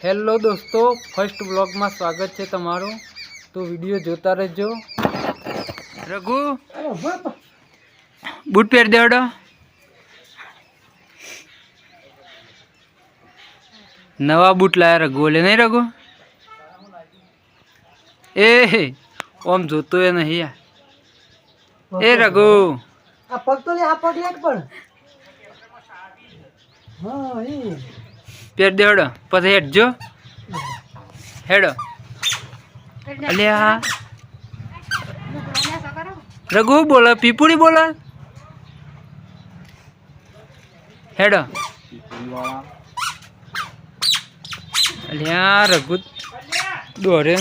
Hello દોસ્તો, first બ્લોગમાં સ્વાગત છે તમારું। તો વિડીયો જોતા રહેજો। રઘુ બૂટ પહેર દેવડો। નવા બૂટ લાયા રઘુ ઓલે નહીં રઘુ એ ઓમ જોતો એ નહીં યાર એ રઘુ આ પગ તો લે આ પગ લે પણ હા એ પહેર દેવડો પછી હેડજો હેડો અલ્યા રઘુ બોલો પીપુડી બોલો હેડો અલ્યા રઘુ દોરે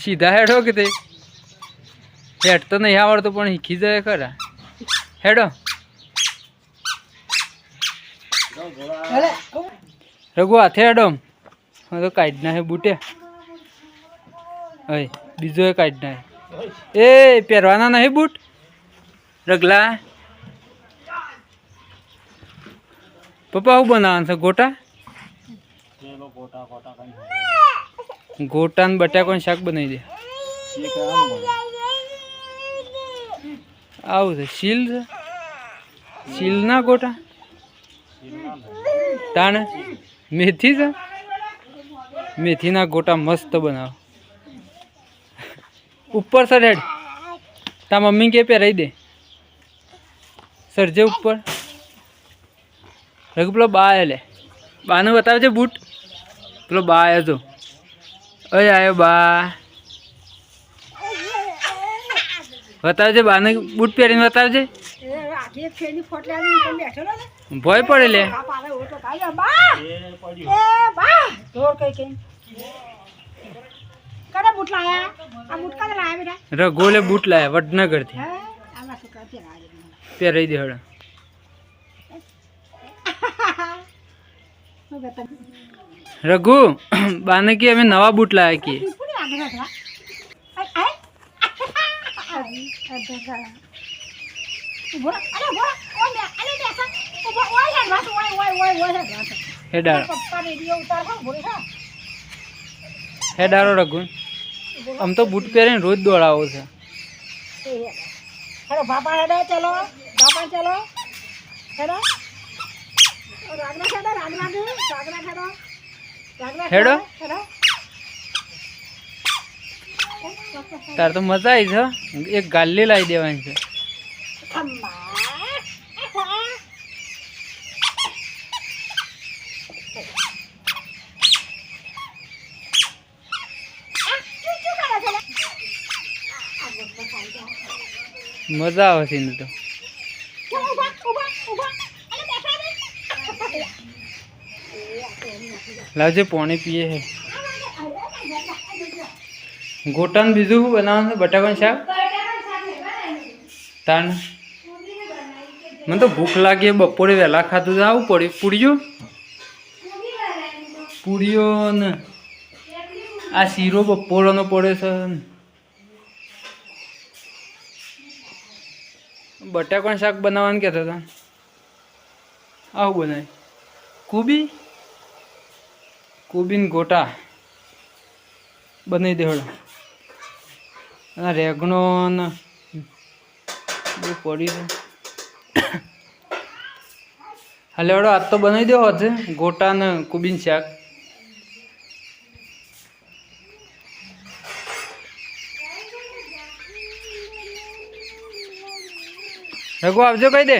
સીધા હેડો કે તે હેડ તો નહીં આવડતો પણ શીખી જાય ખરા હેડો રઘુ હાથે હેડો હા તો કાઢ ના હે બૂટે હવે બીજો એ કાઢ ના એ પહેરવાના નહીં બૂટ રગલા પપ્પા શું બનાવવાનું છે ગોટા ગોટા ને બટાકાનું શાક બનાવી દે આવું છે શીલ છે શીલ ના ગોટા તાણે મેથી છે મેથીના ગોટા મસ્ત બનાવો ઉપર સર હેડ તા મમ્મી કે પહેરાવી દે સરજે ઉપર રઘુ પેલો બા લે બાને બતાવજે બૂટ પેલો બા આવ્યો તો અય આવ્યો બા બતાવજે બાને બૂટ પહેરીને બતાવજે ભય પડે લે રઘોલે બૂટ લાયા વડનગર થી પહેરાઈ દે હળ રઘુ બાને કે અમે નવા બૂટ લાયા કે હેડારો રઘુ આમ તો બૂટ પહેરીને રોજ દોડાવો છે હેડો તાર તો મજા આવી છે એક ગાલી લાવી દેવાની છે મજા આવે છે એને તો લાવજે પાણી પીએ હે ગોટા ને બીજું બનાવવાનું છે બટાકાનું શાક તાન મને તો ભૂખ લાગી બપોરે વહેલા ખાધું આવું પડે પૂરીઓ ને આ શીરો બપોરનો પડે છે બટાકાનું શાક બનાવવાનું કહેતા હતા આવું બનાય કોબીન ગોટા બનાવી દે હળો અને રેગણો ને બહુ પડી છે હાલે હળો આજ તો બનાવી દેવો છે ગોટા ને કોબીન શાક રઘુ આવજો કહી દે